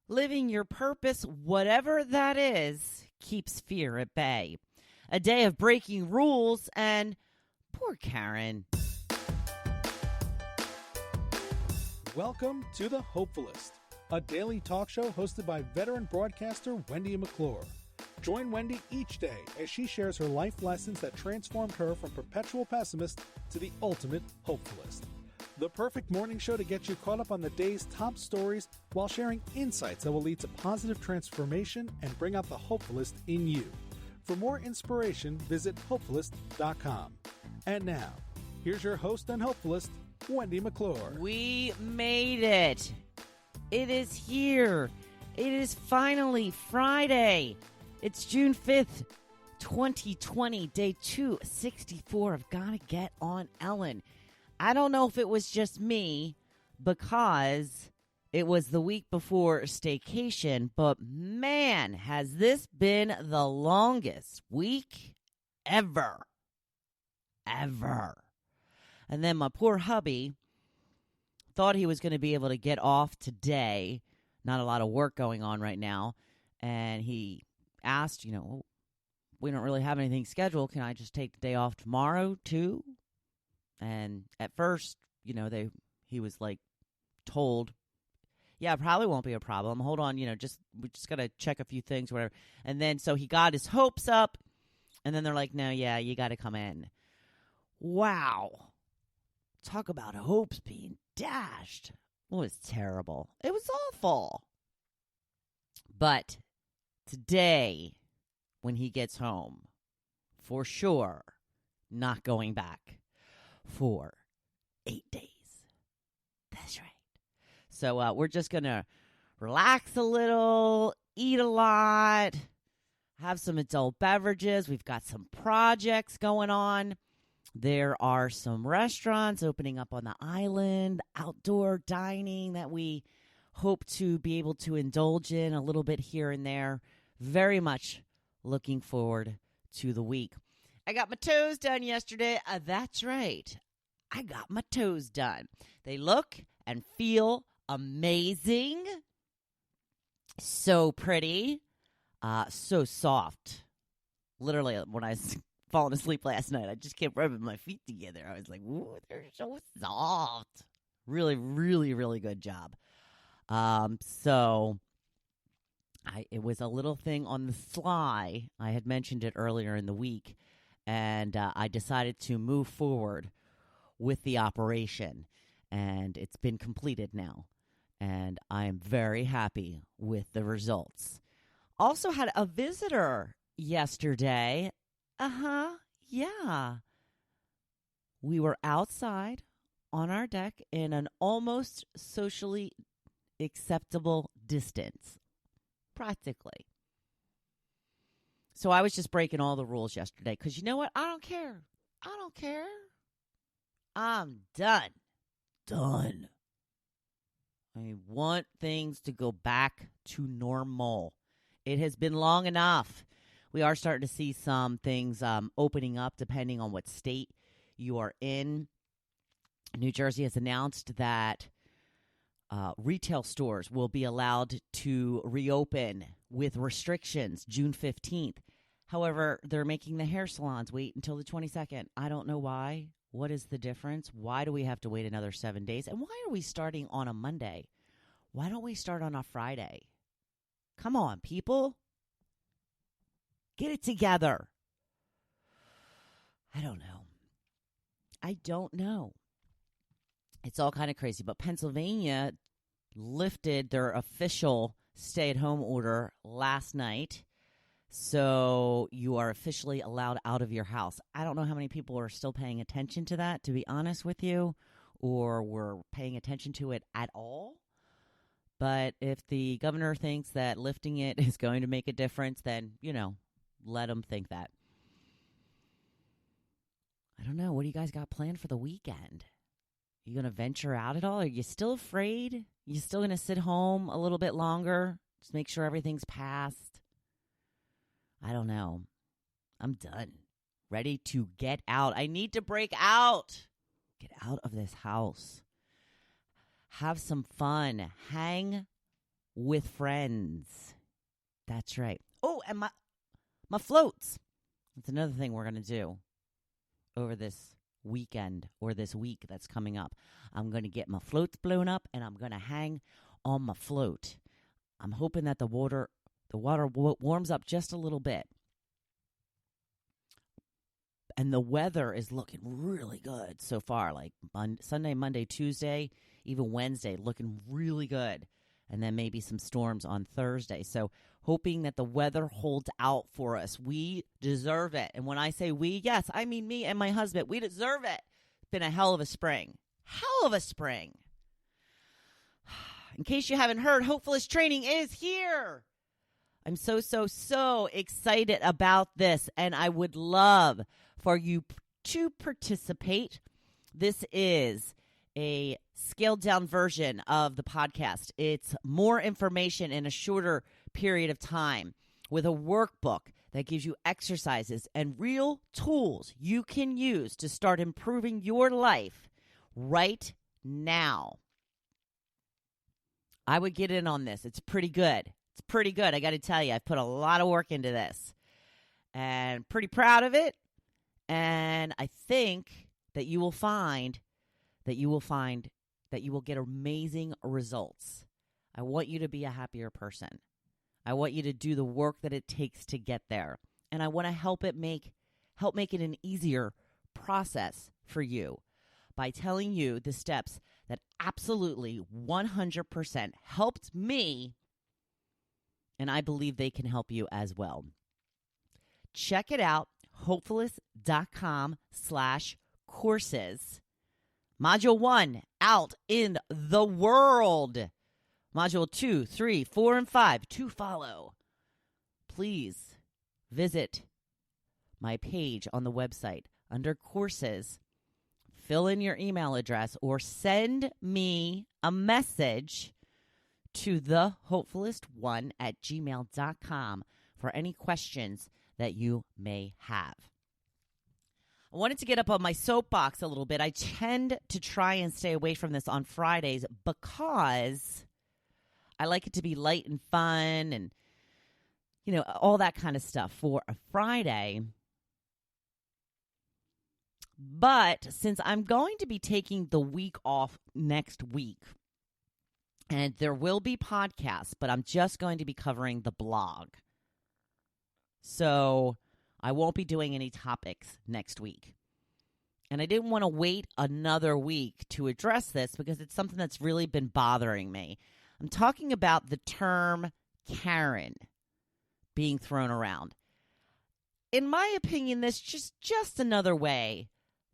Living your purpose, whatever that is, keeps fear at bay. A day of breaking rules and poor Karen. Welcome to the Hopefulist, a daily talk show hosted by veteran broadcaster Wendy McClure. Join Wendy each day as she shares her life lessons that transformed her from perpetual pessimist to the ultimate hopefulist. The perfect morning show to get you caught up on the day's top stories while sharing insights that will lead to positive transformation and bring out the hopefulist in you. For more inspiration, visit Hopefulist.com. And now, here's your host and hopefulist, Wendy McClure. We made it. It is here. It is finally Friday. It's June 5th, 2020, day 264 of Gotta Get on Ellen. I don't know if it was just me because it was the week before staycation, but man, has this been the longest week ever. And then my poor hubby thought he was going to be able to get off today. Not a lot of work going on right now. And he asked, we don't really have anything scheduled. Can I just take the day off tomorrow too? And at first, he was like told, yeah, it probably won't be a problem. Hold on, we just got to check a few things, whatever. And then so he got his hopes up, and then they're like, no, yeah, you got to come in. Wow. Talk about hopes being dashed. It was terrible. It was awful. But today, when he gets home, for sure, not going back. For 8 days. That's right. So we're just going to relax a little, eat a lot, have some adult beverages. We've got some projects going on. There are some restaurants opening up on the island, outdoor dining that we hope to be able to indulge in a little bit here and there. Very much looking forward to the week. I got my toes done yesterday. That's right. I got my toes done. They look and feel amazing. So pretty. So soft. Literally, when I was falling asleep last night, I just kept rubbing my feet together. I was like, ooh, they're so soft. Really, really, really good job. It was a little thing on the sly. I had mentioned it earlier in the week. And I decided to move forward with the operation. And it's been completed now. And I am very happy with the results. Also had a visitor yesterday. Yeah. We were outside on our deck in an almost socially acceptable distance. Practically. So I was just breaking all the rules yesterday because you know what? I don't care. I'm done. I want things to go back to normal. It has been long enough. We are starting to see some things opening up depending on what state you are in. New Jersey has announced that retail stores will be allowed to reopen with restrictions June 15th. However, they're making the hair salons wait until the 22nd. I don't know why. What is the difference? Why do we have to wait another 7 days? And why are we starting on a Monday? Why don't we start on a Friday? Come on, people. Get it together. I don't know. It's all kind of crazy. But Pennsylvania lifted their official stay-at-home order last night. So you are officially allowed out of your house. I don't know how many people are still paying attention to that, to be honest with you, or were paying attention to it at all. But if the governor thinks that lifting it is going to make a difference, then, let them think that. I don't know. What do you guys got planned for the weekend? Are you going to venture out at all? Are you still afraid? You still going to sit home a little bit longer? Just make sure everything's passed? I don't know. I'm done. Ready to get out. I need to break out. Get out of this house. Have some fun. Hang with friends. That's right. Oh, and my floats. That's another thing we're going to do over this weekend or this week that's coming up. I'm going to get my floats blown up and I'm going to hang on my float. I'm hoping that the water warms up just a little bit. And the weather is looking really good so far, like Sunday, Monday, Tuesday, even Wednesday, looking really good. And then maybe some storms on Thursday. So hoping that the weather holds out for us. We deserve it. And when I say we, yes, I mean me and my husband. We deserve it. It's been a hell of a spring. Hell of a spring. In case you haven't heard, Hopefulist training is here. I'm so excited about this. And I would love for you to participate. This is a scaled down version of the podcast. It's more information in a shorter period of time with a workbook that gives you exercises and real tools you can use to start improving your life right now. I would get in on this. It's pretty good. It's pretty good. I got to tell you, I've put a lot of work into this and pretty proud of it. And I think that you will find that you will get amazing results. I want you to be a happier person. I want you to do the work that it takes to get there. And I want to help make it an easier process for you by telling you the steps that absolutely 100% helped me, and I believe they can help you as well. Check it out, hopefulist.com/courses. Module 1, out in the world. Module 2, 3, 4, and 5 to follow. Please visit my page on the website under courses. Fill in your email address or send me a message to thehopefulist1@gmail.com for any questions that you may have. I wanted to get up on my soapbox a little bit. I tend to try and stay away from this on Fridays because I like it to be light and fun and, all that kind of stuff for a Friday. But since I'm going to be taking the week off next week, and there will be podcasts, but I'm just going to be covering the blog. So I won't be doing any topics next week. And I didn't want to wait another week to address this because it's something that's really been bothering me. I'm talking about the term Karen being thrown around. In my opinion, this is just another way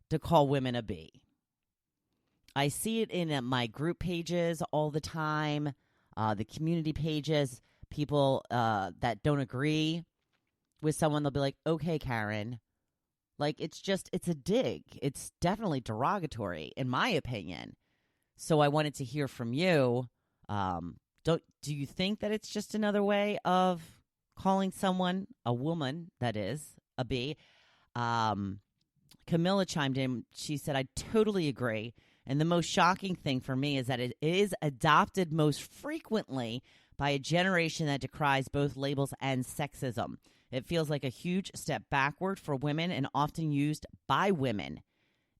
to call women a B. I see it in my group pages all the time, the community pages, people that don't agree with someone, they'll be like, okay, Karen. Like, it's a dig. It's definitely derogatory, in my opinion. So I wanted to hear from you. Do you think that it's just another way of calling someone, a woman, that is, a B? Camilla chimed in. She said, I totally agree. And the most shocking thing for me is that it is adopted most frequently by a generation that decries both labels and sexism. It feels like a huge step backward for women and often used by women.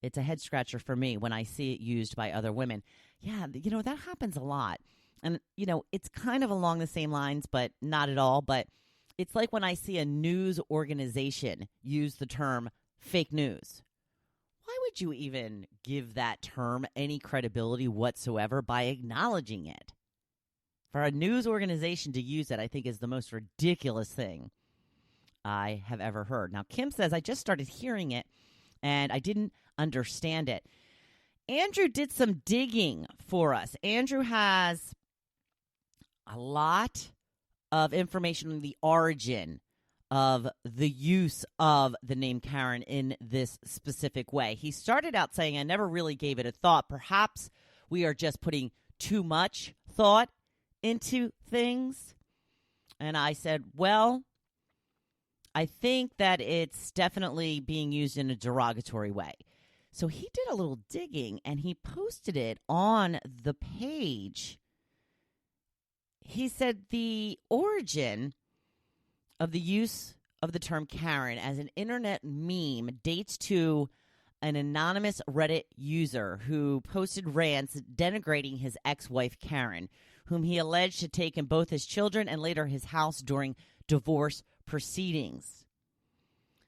It's a head scratcher for me when I see it used by other women. Yeah, that happens a lot. And, it's kind of along the same lines, but not at all. But it's like when I see a news organization use the term fake news. Why would you even give that term any credibility whatsoever by acknowledging it? For a news organization to use it, I think is the most ridiculous thing I have ever heard. Now, Kim says, I just started hearing it, and I didn't understand it. Andrew did some digging for us. Andrew has a lot of information on the origin of the use of the name Karen in this specific way. He started out saying, I never really gave it a thought. Perhaps we are just putting too much thought into things. And I said, well, I think that it's definitely being used in a derogatory way. So he did a little digging and he posted it on the page he said the origin of the use of the term Karen as an internet meme dates to an anonymous Reddit user who posted rants denigrating his ex-wife Karen, whom he alleged had taken both his children and later his house during divorce proceedings.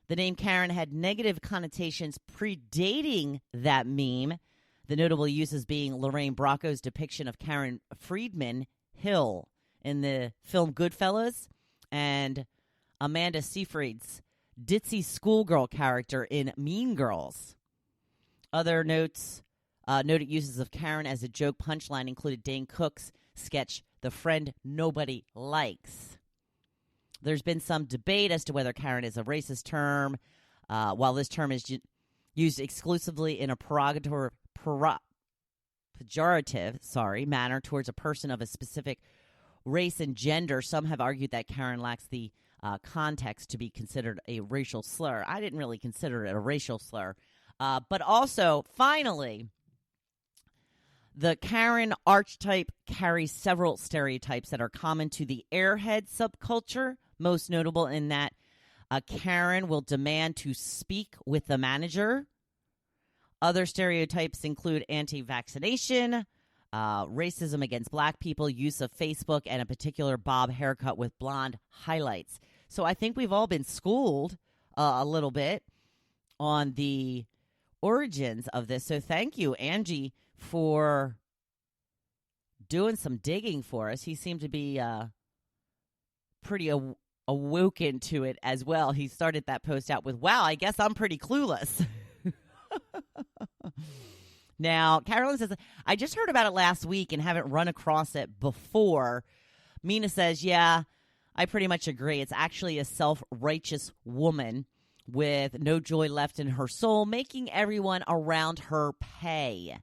The name Karen had negative connotations predating that meme, the notable uses being Lorraine Bracco's depiction of Karen Friedman Hill in the film Goodfellas and Amanda Seyfried's ditzy schoolgirl character in Mean Girls. Other noted uses of Karen as a joke punchline included Dane Cook's sketch The Friend Nobody Likes. There's been some debate as to whether Karen is a racist term, while this term is used exclusively in a pejorative manner towards a person of a specific race and gender. Some have argued that Karen lacks the context to be considered a racial slur. I didn't really consider it a racial slur. But also, finally, the Karen archetype carries several stereotypes that are common to the airhead subculture, most notable in that a Karen will demand to speak with the manager. Other stereotypes include anti-vaccination, racism against black people, use of Facebook, and a particular bob haircut with blonde highlights. So I think we've all been schooled a little bit on the origins of this. So thank you, Angie, for doing some digging for us. He seemed to be pretty awoken to it as well. He started that post out with, wow, I guess I'm pretty clueless. Now, Carolyn says, I just heard about it last week and haven't run across it before. Mina says, yeah, I pretty much agree. It's actually a self-righteous woman with no joy left in her soul, making everyone around her pay.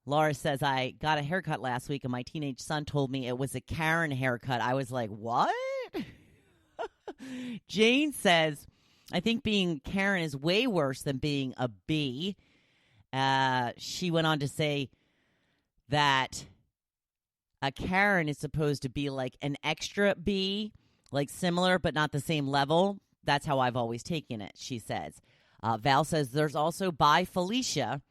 Laura says, I got a haircut last week and my teenage son told me it was a Karen haircut. I was like, what? Jane says, I think being Karen is way worse than being a B. She went on to say that a Karen is supposed to be like an extra B, like similar but not the same level. That's how I've always taken it, she says. Val says there's also Bi Felicia.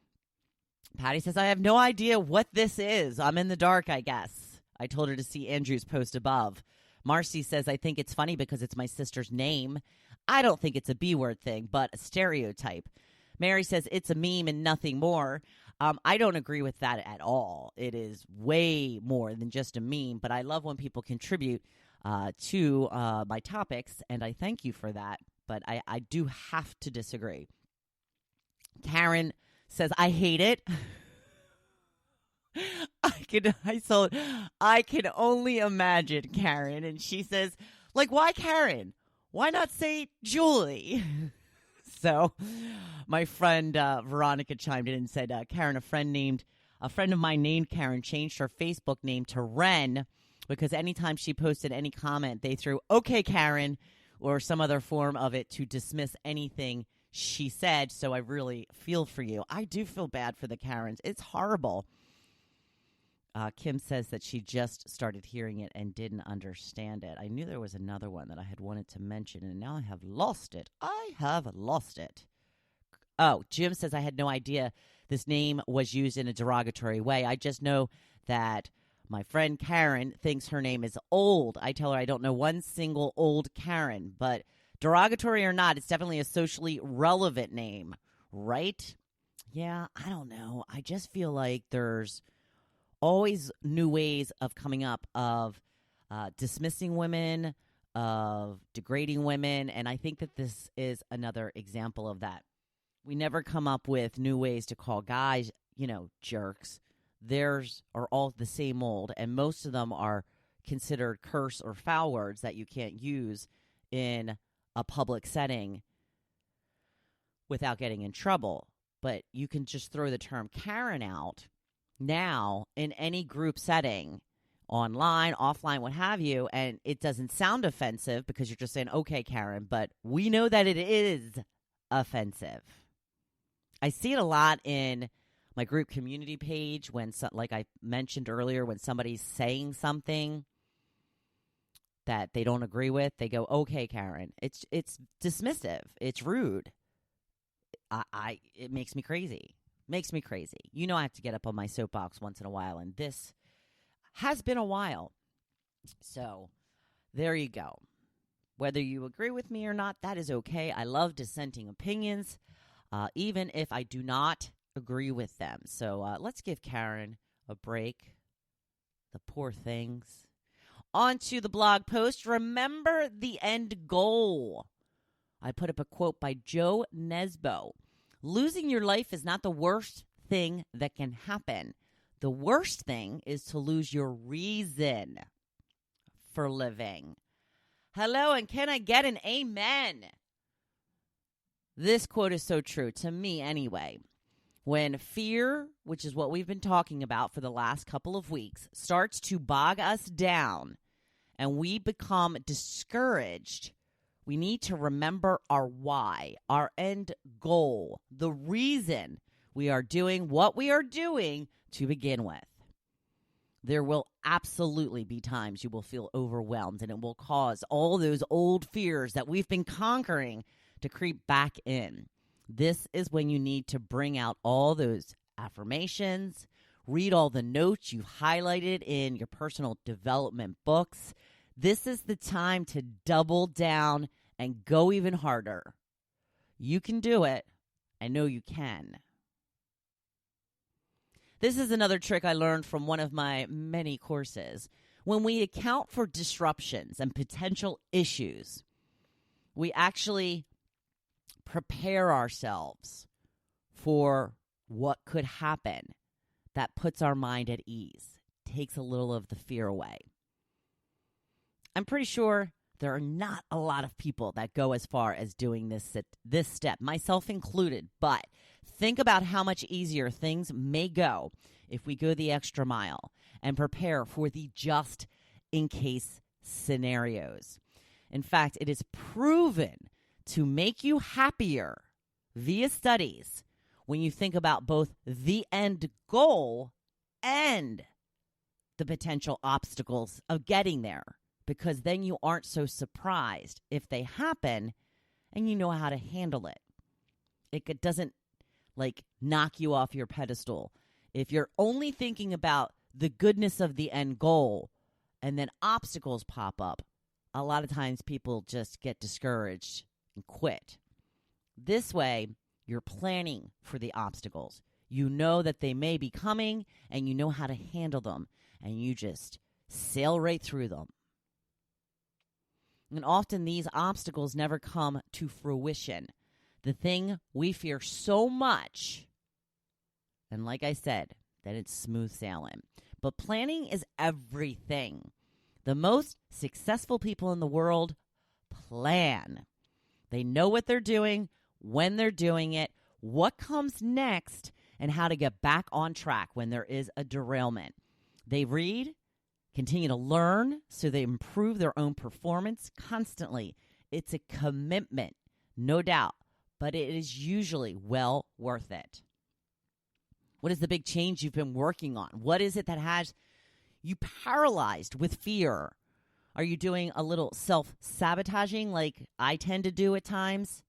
Patty says, I have no idea what this is. I'm in the dark, I guess. I told her to see Andrew's post above. Marcy says, I think it's funny because it's my sister's name. I don't think it's a B-word thing, but a stereotype. Mary says, it's a meme and nothing more. I don't agree with that at all. It is way more than just a meme, but I love when people contribute to my topics, and I thank you for that. But I do have to disagree. Karen says, I hate it. I can only imagine Karen. And she says, like, why Karen? Why not say Julie? So my friend Veronica chimed in and said, Karen, a friend of mine named Karen changed her Facebook name to Ren because anytime she posted any comment, they threw, okay, Karen, or some other form of it to dismiss anything she said. So I really feel for you. I do feel bad for the Karens. It's horrible. Kim says that she just started hearing it and didn't understand it. I knew there was another one that I had wanted to mention, and now I have lost it. Oh, Jim says, I had no idea this name was used in a derogatory way. I just know that my friend Karen thinks her name is old. I tell her I don't know one single old Karen, but derogatory or not, it's definitely a socially relevant name, right? Yeah, I don't know. I just feel like there's always new ways of coming up of dismissing women, of degrading women, and I think that this is another example of that. We never come up with new ways to call guys, jerks. Theirs are all the same old, and most of them are considered curse or foul words that you can't use in a public setting without getting in trouble. But you can just throw the term Karen out now in any group setting, online, offline, what have you, and it doesn't sound offensive because you're just saying, okay, Karen, but we know that it is offensive. I see it a lot in my group community page when, like I mentioned earlier, when somebody's saying something that they don't agree with, they go, "Okay, Karen." It's dismissive. It's rude. It makes me crazy. Makes me crazy. You know, I have to get up on my soapbox once in a while, and this has been a while. So there you go. Whether you agree with me or not, that is okay. I love dissenting opinions, even if I do not agree with them. So let's give Karen a break. The poor things. On to the blog post. Remember the end goal. I put up a quote by Joe Nesbo. Losing your life is not the worst thing that can happen. The worst thing is to lose your reason for living. Hello, and can I get an amen? This quote is so true, to me anyway. When fear, which is what we've been talking about for the last couple of weeks, starts to bog us down and we become discouraged, we need to remember our why, our end goal, the reason we are doing what we are doing to begin with. There will absolutely be times you will feel overwhelmed, and it will cause all those old fears that we've been conquering to creep back in. This is when you need to bring out all those affirmations, read all the notes you've highlighted in your personal development books. This is the time to double down and go even harder. You can do it. I know you can. This is another trick I learned from one of my many courses. When we account for disruptions and potential issues, we actually prepare ourselves for what could happen. That puts our mind at ease, takes a little of the fear away. I'm pretty sure there are not a lot of people that go as far as doing this step, myself included, but think about how much easier things may go if we go the extra mile and prepare for the just-in-case scenarios. In fact, it is proven to make you happier via studies when you think about both the end goal and the potential obstacles of getting there, because then you aren't so surprised if they happen and you know how to handle it. It doesn't knock you off your pedestal. If you're only thinking about the goodness of the end goal and then obstacles pop up, a lot of times people just get discouraged and quit. This way, you're planning for the obstacles. You know that they may be coming and you know how to handle them, and you just sail right through them. And often these obstacles never come to fruition. The thing we fear so much, and like I said, that it's smooth sailing. But planning is everything. The most successful people in the world plan. They know what they're doing, when they're doing it, what comes next, and how to get back on track when there is a derailment. They read, continue to learn, so they improve their own performance constantly. It's a commitment, no doubt, but it is usually well worth it. What is the big change you've been working on? What is it that has you paralyzed with fear? Are you doing a little self-sabotaging like I tend to do at times?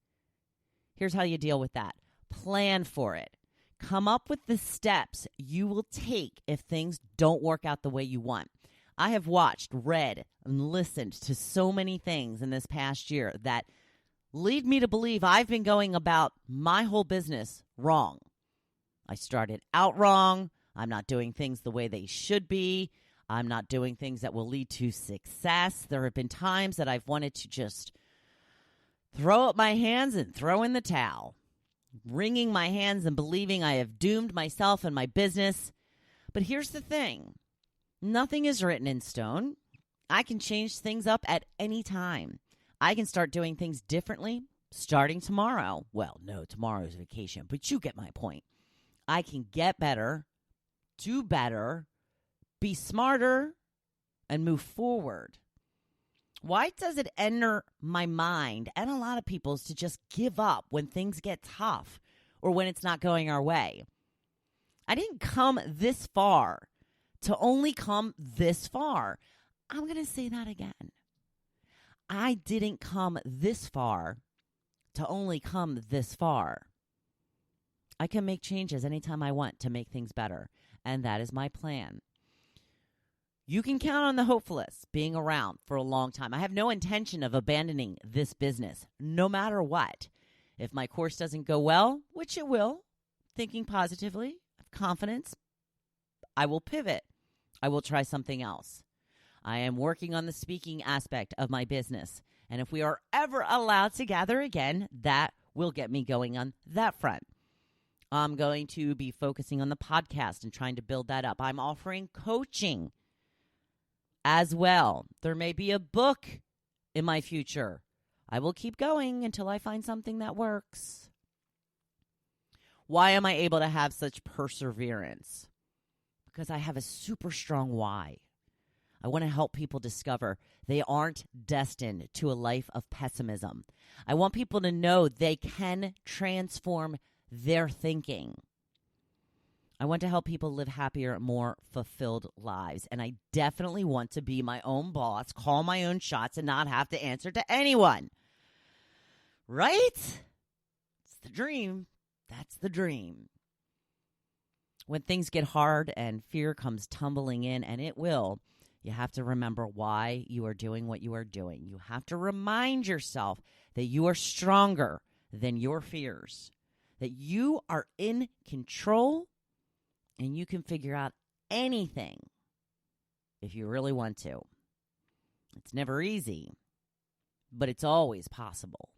Here's how you deal with that. Plan for it. Come up with the steps you will take if things don't work out the way you want. I have watched, read, and listened to so many things in this past year that lead me to believe I've been going about my whole business wrong. I started out wrong. I'm not doing things the way they should be. I'm not doing things that will lead to success. There have been times that I've wanted to just throw up my hands and throw in the towel, wringing my hands and believing I have doomed myself and my business. But here's the thing. Nothing is written in stone. I can change things up at any time. I can start doing things differently starting tomorrow. Well, no, tomorrow is vacation, but you get my point. I can get better, do better, be smarter, and move forward. Why does it enter my mind and a lot of people's to just give up when things get tough or when it's not going our way? I didn't come this far to only come this far. I'm going to say that again. I didn't come this far to only come this far. I can make changes anytime I want to make things better, and that is my plan. You can count on the Hopefulist being around for a long time. I have no intention of abandoning this business, no matter what. If my course doesn't go well, which it will, thinking positively, have confidence, I will pivot. I will try something else. I am working on the speaking aspect of my business, and if we are ever allowed to gather again, that will get me going on that front. I'm going to be focusing on the podcast and trying to build that up. I'm offering coaching as well. There may be a book in my future. I will keep going until I find something that works. Why am I able to have such perseverance? Because I have a super strong why. I want to help people discover they aren't destined to a life of pessimism. I want people to know they can transform their thinking. I want to help people live happier, more fulfilled lives. And I definitely want to be my own boss, call my own shots, and not have to answer to anyone. Right? It's the dream. That's the dream. When things get hard and fear comes tumbling in, and it will, you have to remember why you are doing what you are doing. You have to remind yourself that you are stronger than your fears, that you are in control, and you can figure out anything if you really want to. It's never easy, but it's always possible.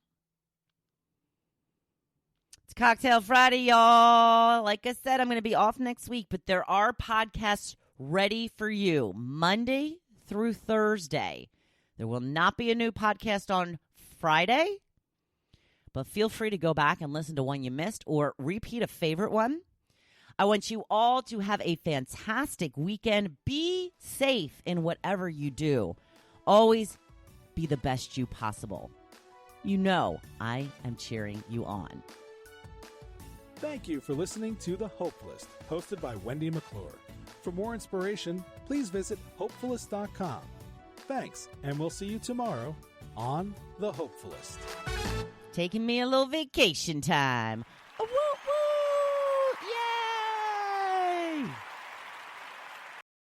It's Cocktail Friday, y'all. Like I said, I'm going to be off next week, but there are podcasts ready for you Monday through Thursday. There will not be a new podcast on Friday, but feel free to go back and listen to one you missed or repeat a favorite one. I want you all to have a fantastic weekend. Be safe in whatever you do. Always be the best you possible. You know I am cheering you on. Thank you for listening to The Hopefulist, hosted by Wendy McClure. For more inspiration, please visit hopefulist.com. Thanks, and we'll see you tomorrow on The Hopefulist. Taking me a little vacation time.